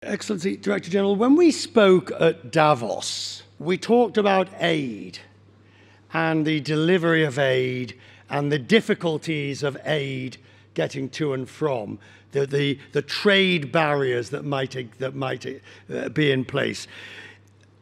Excellency, Director General, when we spoke at Davos, we talked about aid and the delivery of aid and the difficulties of aid getting to and from, the trade barriers that might be in place.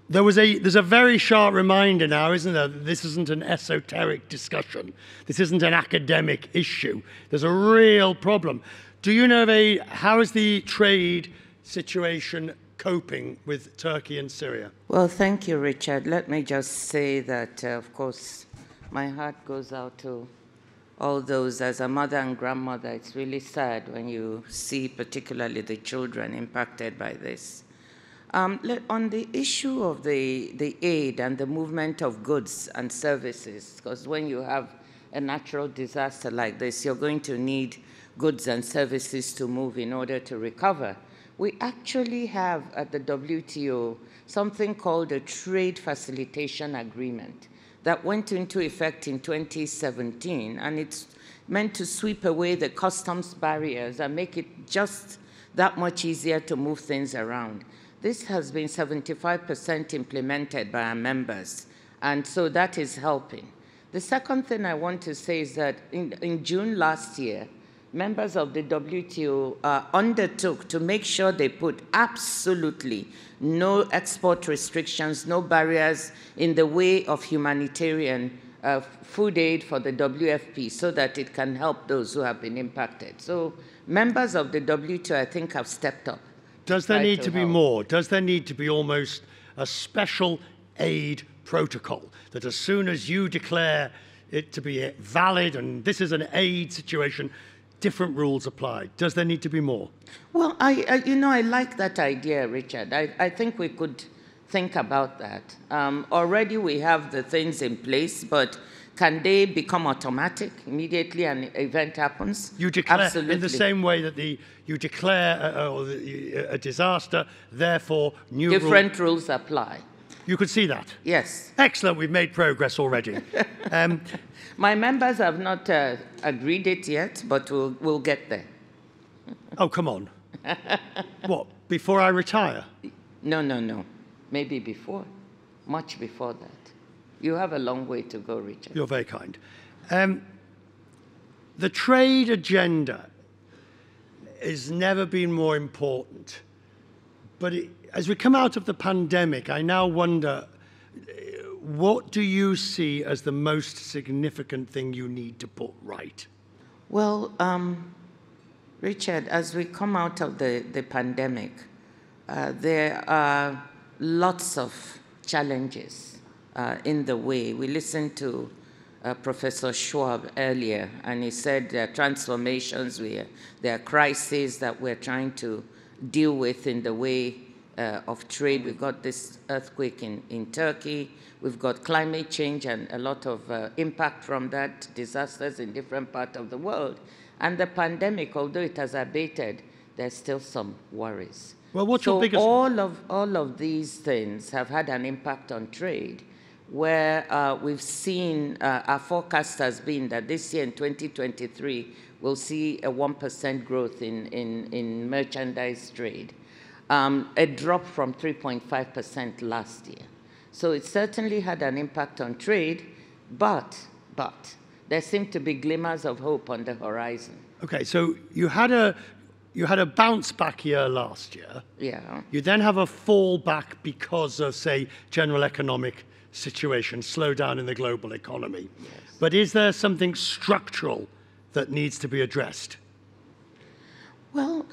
There's a very sharp reminder now, isn't there, that this isn't an esoteric discussion. This isn't an academic issue. There's a real problem. Do you know how is the trade situation coping with Turkey and Syria? Well, thank you, Richard. Let me just say that, of course, my heart goes out to all those. As a mother and grandmother, it's really sad when you see particularly the children impacted by this. On the issue of the aid and the movement of goods and services, because when you have a natural disaster like this, you're going to need goods and services to move in order to recover. We actually have at the WTO something called a Trade Facilitation Agreement that went into effect in 2017, and it's meant to sweep away the customs barriers and make it just that much easier to move things around. This has been 75% implemented by our members, and so that is helping. The second thing I want to say is that in June last year, members of the WTO undertook to make sure they put absolutely no export restrictions, no barriers in the way of humanitarian food aid for the WFP so that it can help those who have been impacted. So members of the WTO, I think, have stepped up. Does there need to be more? Does there need to be almost a special aid protocol that as soon as you declare it to be valid and this is an aid situation, different rules apply? Does there need to be more? Well, I like that idea, Richard. I think we could think about that. Already we have the things in place, but can they become automatic immediately an event happens? You declare, absolutely, in the same way that you declare a disaster, therefore different rules apply. You could see that? Yes. Excellent, we've made progress already. My members have not agreed it yet, but we'll get there. Oh, come on. What, before I retire? No. Maybe before, much before that. You have a long way to go, Richard. You're very kind. The trade agenda has never been more important. But as we come out of the pandemic, I now wonder, what do you see as the most significant thing you need to put right? Well, Richard, as we come out of the pandemic, there are lots of challenges in the way. We listened to Professor Schwab earlier, and he said there are transformations, there are crises that we're trying to deal with in the way of trade. We've got this earthquake in Turkey. We've got climate change and a lot of impact from that, disasters in different parts of the world. And the pandemic, although it has abated, there's still some worries. Well, what's your biggest... all of these things have had an impact on trade, where we've seen our forecast has been that this year in 2023, we'll see a 1% growth in merchandise trade, a drop from 3.5% last year. So it certainly had an impact on trade, but there seem to be glimmers of hope on the horizon. Okay, so you had a bounce back year last year. Yeah. You then have a fall back because of, say, general economic situation, slowdown in the global economy. Yes. But is there something structural that needs to be addressed? Well,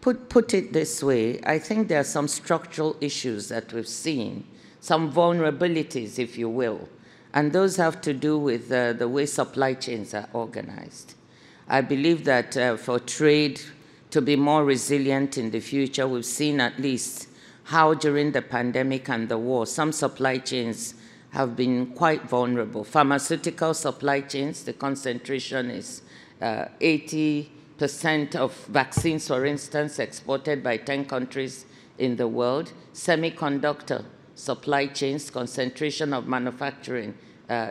put it this way, I think there are some structural issues that we've seen, some vulnerabilities, if you will, and those have to do with the way supply chains are organized. I believe that for trade to be more resilient in the future, we've seen at least how during the pandemic and the war, some supply chains have been quite vulnerable. Pharmaceutical supply chains, the concentration is 80% of vaccines, for instance, exported by 10 countries in the world. Semiconductor supply chains, concentration of manufacturing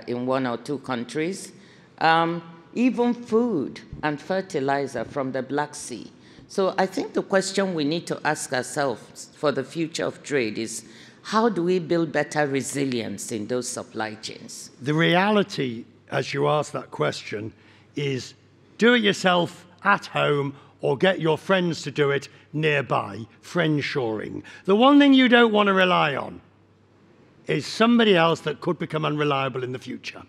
in 1 or 2 countries. Even food and fertilizer from the Black Sea. So I think the question we need to ask ourselves for the future of trade is, how do we build better resilience in those supply chains? The reality, as you ask that question, is do it yourself at home or get your friends to do it nearby, friendshoring. The one thing you don't want to rely on is somebody else that could become unreliable in the future.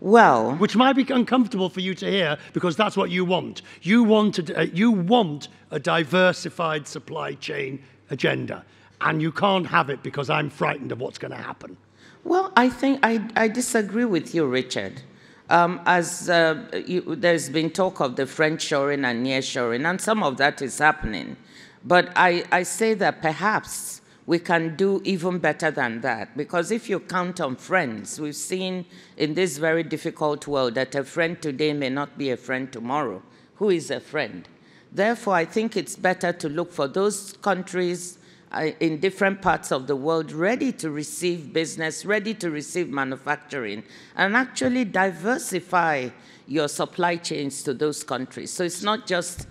Well, which might be uncomfortable for you to hear because that's what you want. You want a diversified supply chain agenda, and you can't have it because I'm frightened of what's going to happen. Well, I think I disagree with you, Richard. There's been talk of the friendshoring and nearshoring, and some of that is happening. But I say that perhaps we can do even better than that, because if you count on friends, we've seen in this very difficult world that a friend today may not be a friend tomorrow. Who is a friend? Therefore, I think it's better to look for those countries in different parts of the world ready to receive business, ready to receive manufacturing, and actually diversify your supply chains to those countries. So it's not just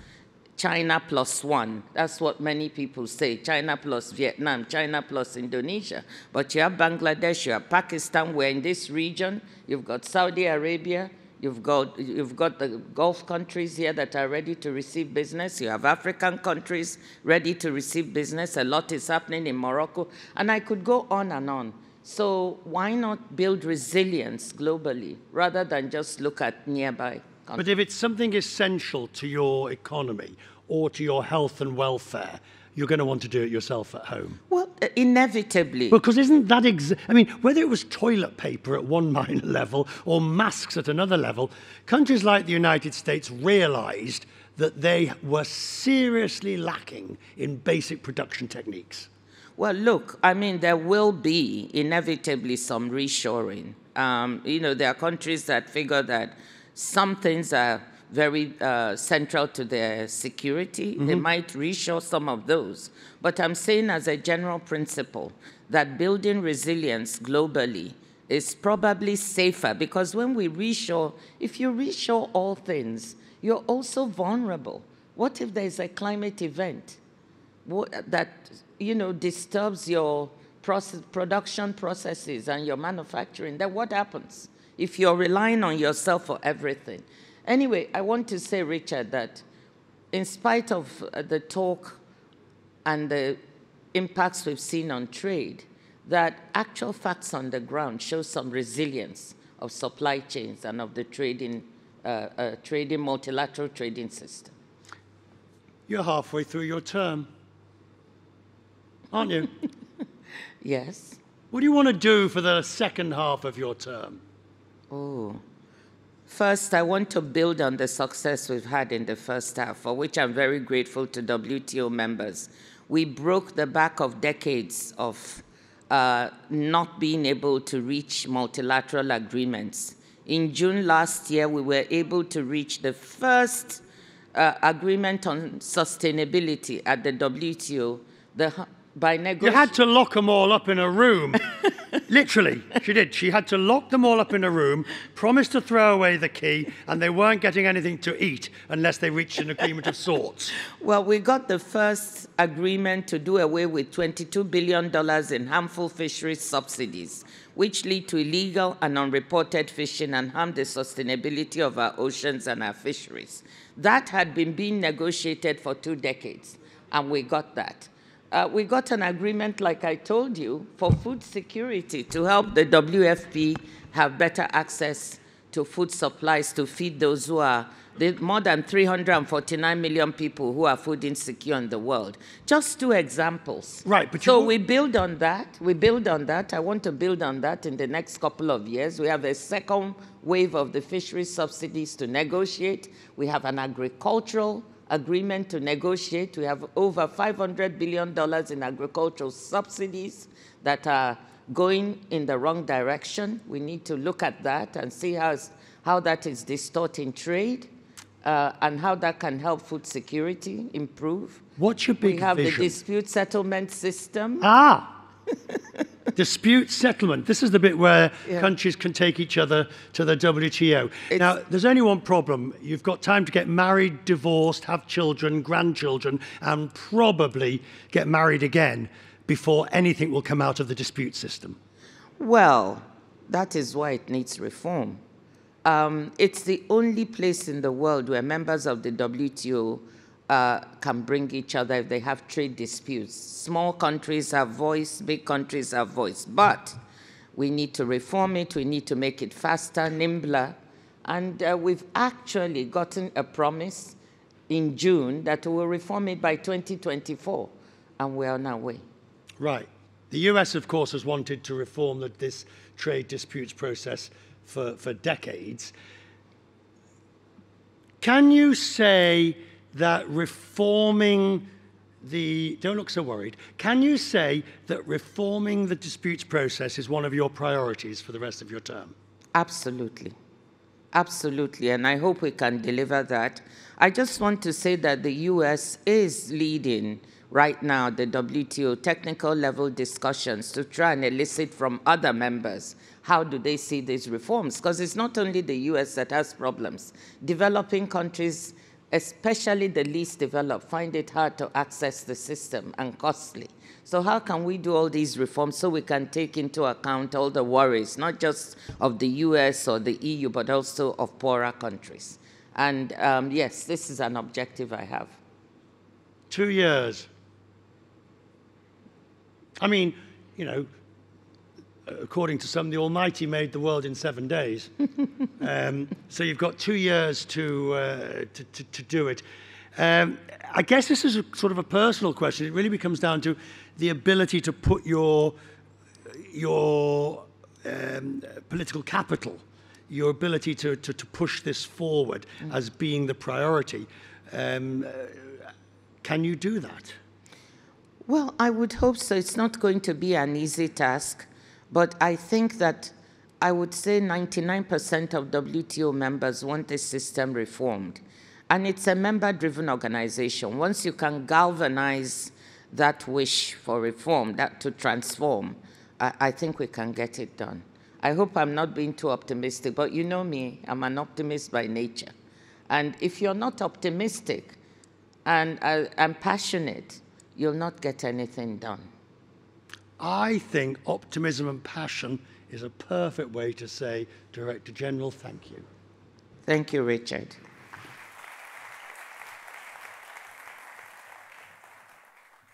China plus one. That's what many people say, China plus Vietnam, China plus Indonesia. But you have Bangladesh, you have Pakistan, we're in this region, you've got Saudi Arabia, you've got the Gulf countries here that are ready to receive business, you have African countries ready to receive business, a lot is happening in Morocco, and I could go on and on. So why not build resilience globally rather than just look at nearby? But if it's something essential to your economy or to your health and welfare, you're going to want to do it yourself at home. Well, inevitably. Because isn't that I mean, whether it was toilet paper at one minor level or masks at another level, countries like the United States realized that they were seriously lacking in basic production techniques. Well, look, I mean, there will be inevitably some reshoring. There are countries that figure that some things are very central to their security. Mm-hmm. They might reshore some of those. But I'm saying as a general principle that building resilience globally is probably safer, because when we reshore, if you reshore all things, you're also vulnerable. What if there's a climate event that disturbs your production processes and your manufacturing? Then what happens if you're relying on yourself for everything? Anyway, I want to say, Richard, that in spite of the talk and the impacts we've seen on trade, that actual facts on the ground show some resilience of supply chains and of the multilateral trading system. You're halfway through your term, aren't you? Yes. What do you want to do for the second half of your term? Oh. First, I want to build on the success we've had in the first half, for which I'm very grateful to WTO members. We broke the back of decades of not being able to reach multilateral agreements. In June last year, we were able to reach the first agreement on sustainability at the WTO. You had to lock them all up in a room. Literally, she did. She had to lock them all up in a room, promised to throw away the key, and they weren't getting anything to eat unless they reached an agreement of sorts. Well, we got the first agreement to do away with $22 billion in harmful fisheries subsidies, which lead to illegal and unreported fishing and harm the sustainability of our oceans and our fisheries. That had been being negotiated for 2 decades, and we got that. We got an agreement, like I told you, for food security to help the WFP have better access to food supplies to feed those who are more than 349 million people who are food insecure in the world. Just 2 examples. Right, but so we build on that. We build on that. I want to build on that in the next couple of years. We have a second wave of the fisheries subsidies to negotiate. We have an agricultural agreement to negotiate. We have over $500 billion in agricultural subsidies that are going in the wrong direction. We need to look at that and see how that is distorting trade and how that can help food security improve. What's your big vision? We have the dispute settlement system. Dispute settlement. This is the bit where countries can take each other to the WTO. Now, there's only one problem. You've got time to get married, divorced, have children, grandchildren, and probably get married again before anything will come out of the dispute system. Well, that is why it needs reform. It's the only place in the world where members of the WTO can bring each other if they have trade disputes. Small countries have voice, big countries have voice. But we need to reform it, we need to make it faster, nimbler. And we've actually gotten a promise in June that we will reform it by 2024, and we're on our way. Right. The US, of course, has wanted to reform this trade disputes process for decades. Can you say that reforming don't look so worried, can you say that reforming the disputes process is one of your priorities for the rest of your term? Absolutely. Absolutely, and I hope we can deliver that. I just want to say that the US is leading right now the WTO technical level discussions to try and elicit from other members how do they see these reforms, because it's not only the US that has problems. Developing countries, especially the least developed, find it hard to access the system and costly. So how can we do all these reforms so we can take into account all the worries, not just of the US or the EU, but also of poorer countries? And yes, this is an objective I have. 2 years. I mean, you know, according to some, the Almighty made the world in 7 days. So you've got 2 years to do it. I guess this is sort of a personal question. It really comes down to the ability to put your political capital, your ability to push this forward as being the priority. Can you do that? Well, I would hope so. It's not going to be an easy task, but I think that I would say 99% of WTO members want this system reformed. And it's a member-driven organization. Once you can galvanize that wish for reform, that to transform, I think we can get it done. I hope I'm not being too optimistic, but you know me, I'm an optimist by nature. And if you're not optimistic and passionate, you'll not get anything done. I think optimism and passion is a perfect way to say, Director General, thank you. Thank you, Richard.